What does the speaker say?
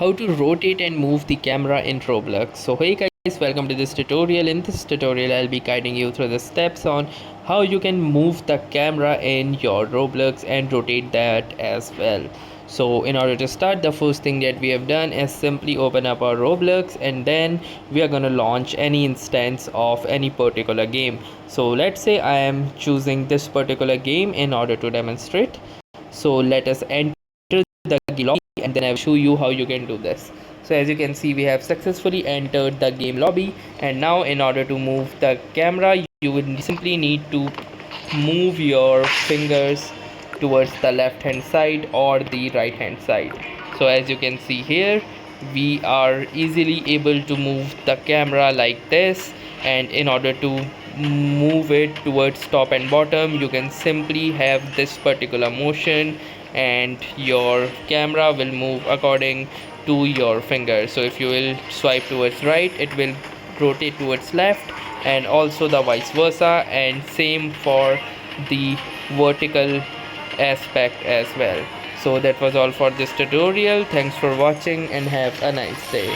how to rotate and move the camera in Roblox. So hey guys, welcome to this tutorial. In this tutorial I'll be guiding you through the steps on how you can move the camera in your Roblox and rotate that as well. So in order to start, the first thing that we have done is simply open up our Roblox, and then we are going to launch any instance of any particular game. So let's say I am choosing this particular game in order to demonstrate. So let us enter the game lobby, and then I will show you how you can do this. So as you can see, we have successfully entered the game lobby, and now in order to move the camera, you would simply need to move your fingers towards the left hand side or the right hand side. So as you can see here, we are easily able to move the camera like this, and in order to move it towards top and bottom, you can simply have this particular motion, and your camera will move according to your finger. So if you will swipe towards right, it will rotate towards left, and also the vice versa, and same for the vertical aspect as well. So that was all for this tutorial. Thanks for watching and have a nice day.